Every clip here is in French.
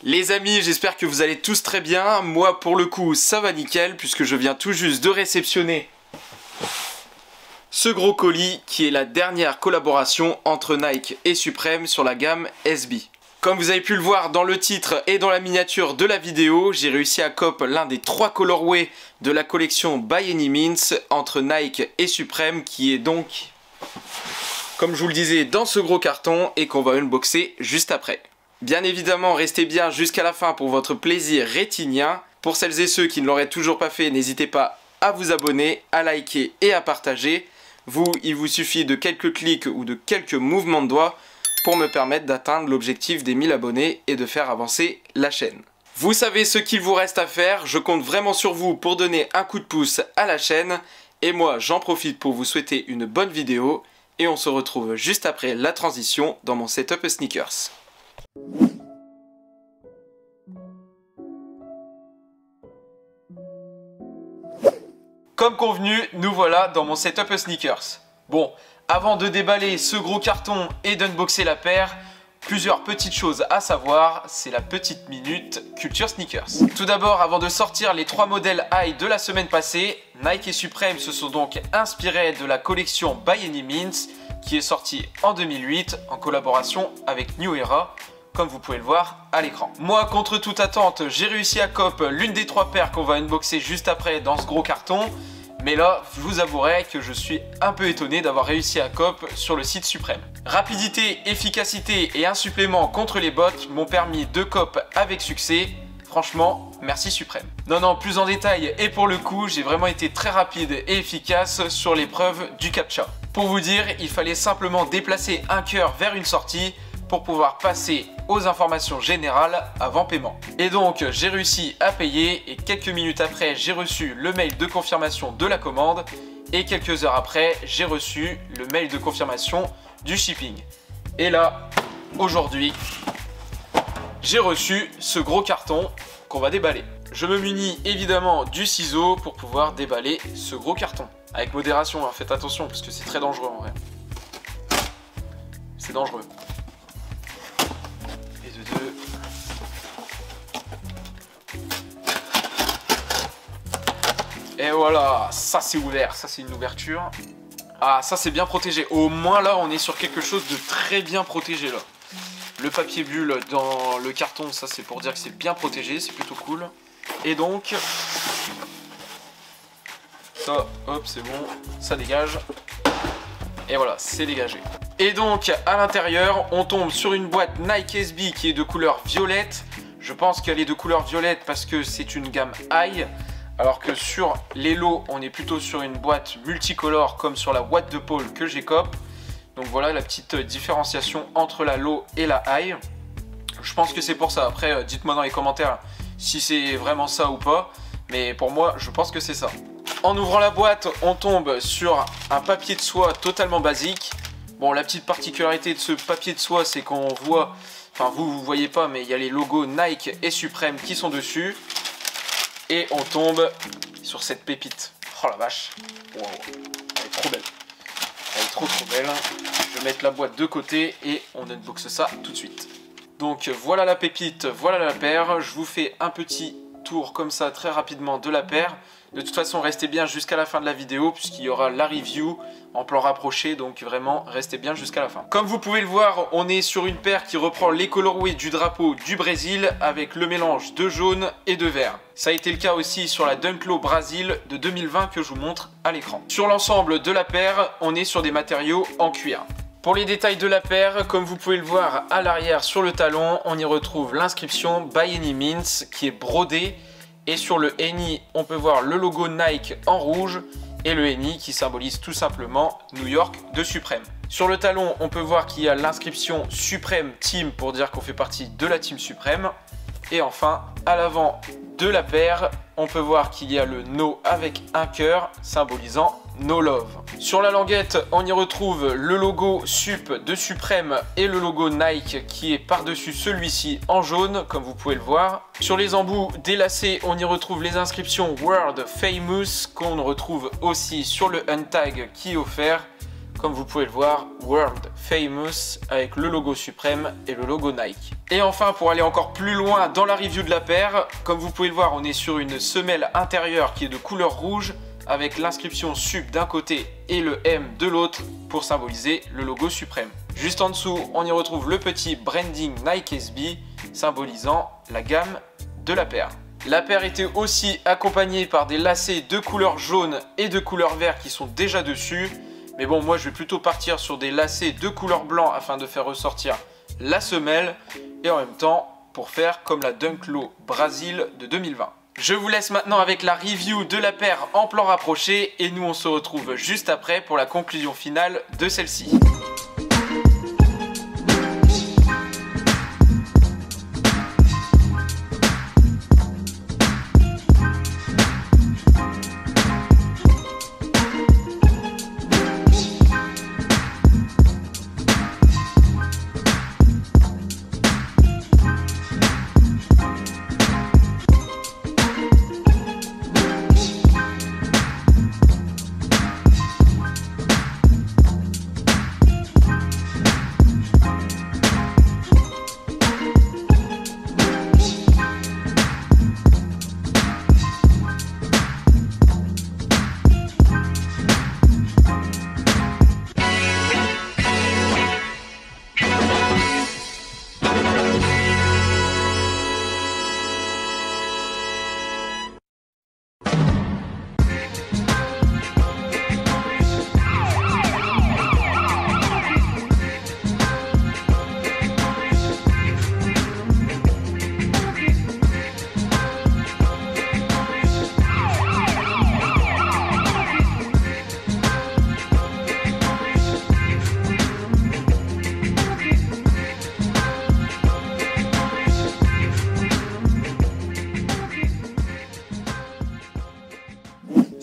Les amis, j'espère que vous allez tous très bien. Moi, pour le coup, ça va nickel puisque je viens tout juste de réceptionner ce gros colis qui est la dernière collaboration entre Nike et Supreme sur la gamme SB. Comme vous avez pu le voir dans le titre et dans la miniature de la vidéo, j'ai réussi à cop l'un des 3 colorways de la collection By Any Means entre Nike et Supreme qui est donc, comme je vous le disais, dans ce gros carton et qu'on va unboxer juste après. Bien évidemment, restez bien jusqu'à la fin pour votre plaisir rétinien. Pour celles et ceux qui ne l'auraient toujours pas fait, n'hésitez pas à vous abonner, à liker et à partager. Vous, il vous suffit de quelques clics ou de quelques mouvements de doigts pour me permettre d'atteindre l'objectif des 1000 abonnés et de faire avancer la chaîne. Vous savez ce qu'il vous reste à faire, je compte vraiment sur vous pour donner un coup de pouce à la chaîne. Et moi, j'en profite pour vous souhaiter une bonne vidéo. Et on se retrouve juste après la transition dans mon setup sneakers. Comme convenu, nous voilà dans mon setup sneakers. Bon, avant de déballer ce gros carton et d'unboxer la paire, plusieurs petites choses à savoir, c'est la petite minute culture sneakers. Tout d'abord, avant de sortir les 3 modèles high de la semaine passée, Nike et Supreme se sont donc inspirés de la collection By Any Means qui est sortie en 2008 en collaboration avec New Era, comme vous pouvez le voir à l'écran. Moi, contre toute attente, j'ai réussi à cop l'une des 3 paires qu'on va unboxer juste après dans ce gros carton. Mais là, je vous avouerai que je suis un peu étonné d'avoir réussi à cop sur le site Supreme. Rapidité, efficacité et un supplément contre les bots m'ont permis de cop avec succès. Franchement, merci Supreme. Non, plus en détail et pour le coup, j'ai vraiment été très rapide et efficace sur l'épreuve du CAPTCHA. Pour vous dire, il fallait simplement déplacer un cœur vers une sortie pour pouvoir passer aux informations générales avant paiement. Et donc j'ai réussi à payer et quelques minutes après j'ai reçu le mail de confirmation de la commande et quelques heures après j'ai reçu le mail de confirmation du shipping. Et là, aujourd'hui, j'ai reçu ce gros carton qu'on va déballer. Je me munis évidemment du ciseau pour pouvoir déballer ce gros carton. Avec modération, hein, faites attention parce que c'est très dangereux en vrai. C'est dangereux. Et voilà, ça c'est ouvert, ça c'est une ouverture. Ah, ça c'est bien protégé. Au moins là, on est sur quelque chose de très bien protégé là. Le papier bulle dans le carton, ça c'est pour dire que c'est bien protégé, c'est plutôt cool. Et donc, ça, hop, c'est bon, ça dégage. Et voilà, c'est dégagé. Et donc, à l'intérieur, on tombe sur une boîte Nike SB qui est de couleur violette. Je pense qu'elle est de couleur violette parce que c'est une gamme high. Alors que sur les lots, on est plutôt sur une boîte multicolore comme sur la boîte de Paul que j'ai cop. Donc voilà la petite différenciation entre la low et la high. Je pense que c'est pour ça. Après, dites-moi dans les commentaires si c'est vraiment ça ou pas. Mais pour moi, je pense que c'est ça. En ouvrant la boîte, on tombe sur un papier de soie totalement basique. Bon, la petite particularité de ce papier de soie, c'est qu'on voit, enfin vous voyez pas, mais il y a les logos Nike et Supreme qui sont dessus. Et on tombe sur cette pépite. Oh la vache. Wow. Elle est trop belle. Elle est trop belle. Je vais mettre la boîte de côté et on unboxe ça tout de suite. Donc voilà la pépite, voilà la paire. Je vous fais un petit tour comme ça très rapidement de la paire. De toute façon, restez bien jusqu'à la fin de la vidéo puisqu'il y aura la review en plan rapproché, donc vraiment restez bien jusqu'à la fin. Comme vous pouvez le voir, on est sur une paire qui reprend les colorways du drapeau du Brésil avec le mélange de jaune et de vert. Ça a été le cas aussi sur la Dunk Low Brésil de 2020 que je vous montre à l'écran. Sur l'ensemble de la paire, on est sur des matériaux en cuir. Pour les détails de la paire, comme vous pouvez le voir à l'arrière sur le talon, on y retrouve l'inscription By Any Means qui est brodée. Et sur le Any, on peut voir le logo Nike en rouge et le Any qui symbolise tout simplement New York de Supreme. Sur le talon, on peut voir qu'il y a l'inscription Supreme Team pour dire qu'on fait partie de la Team Supreme. Et enfin, à l'avant de la paire, on peut voir qu'il y a le No avec un cœur symbolisant No Love. Sur la languette, on y retrouve le logo Sup de Supreme et le logo Nike qui est par-dessus celui-ci en jaune, comme vous pouvez le voir. Sur les embouts des lacets, on y retrouve les inscriptions World Famous qu'on retrouve aussi sur le untag qui est offert. comme vous pouvez le voir, World Famous avec le logo Supreme et le logo Nike. Et enfin, pour aller encore plus loin dans la review de la paire, comme vous pouvez le voir, on est sur une semelle intérieure qui est de couleur rouge avec l'inscription Sup d'un côté et le M de l'autre pour symboliser le logo Supreme. Juste en dessous, on y retrouve le petit branding Nike SB symbolisant la gamme de la paire. La paire était aussi accompagnée par des lacets de couleur jaune et de couleur vert qui sont déjà dessus. Mais bon, moi je vais plutôt partir sur des lacets de couleur blanc afin de faire ressortir la semelle et en même temps pour faire comme la Dunk Low Brésil de 2020. Je vous laisse maintenant avec la review de la paire en plan rapproché et nous on se retrouve juste après pour la conclusion finale de celle-ci.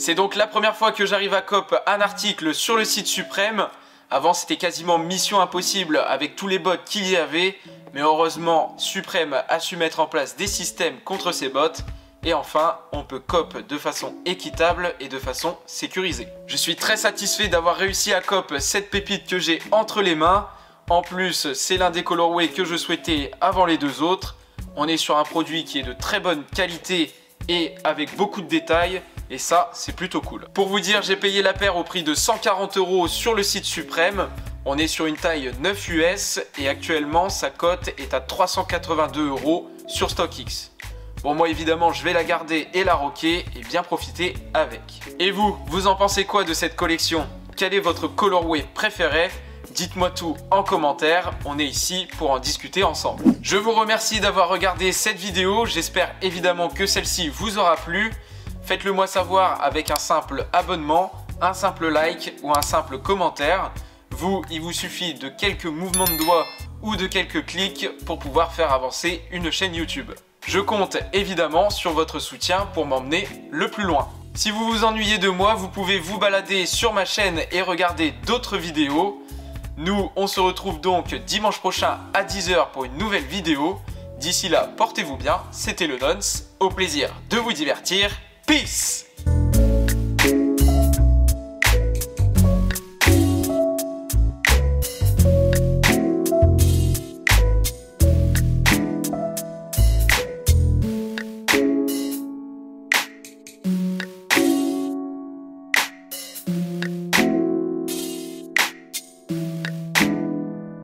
C'est donc la première fois que j'arrive à cop un article sur le site Supreme. Avant c'était quasiment mission impossible avec tous les bots qu'il y avait. Mais heureusement Supreme a su mettre en place des systèmes contre ces bots. Et enfin on peut cop de façon équitable et de façon sécurisée. Je suis très satisfait d'avoir réussi à cop cette pépite que j'ai entre les mains. En plus c'est l'un des colorways que je souhaitais avant les deux autres. On est sur un produit qui est de très bonne qualité et avec beaucoup de détails. Et ça, c'est plutôt cool. Pour vous dire, j'ai payé la paire au prix de 140 € sur le site Supreme. On est sur une taille 9 US et actuellement, sa cote est à 382 € sur StockX. Bon, moi évidemment, je vais la garder et la rocker et bien profiter avec. Et vous, vous en pensez quoi de cette collection? Quel est votre colorway préféré? Dites-moi tout en commentaire, on est ici pour en discuter ensemble. Je vous remercie d'avoir regardé cette vidéo, j'espère évidemment que celle-ci vous aura plu. Faites-le moi savoir avec un simple abonnement, un simple like ou un simple commentaire. Vous, il vous suffit de quelques mouvements de doigts ou de quelques clics pour pouvoir faire avancer une chaîne YouTube. Je compte évidemment sur votre soutien pour m'emmener le plus loin. Si vous vous ennuyez de moi, vous pouvez vous balader sur ma chaîne et regarder d'autres vidéos. Nous, on se retrouve donc dimanche prochain à 10 h pour une nouvelle vidéo. D'ici là, portez-vous bien, c'était le Nonce. Au plaisir de vous divertir. Peace!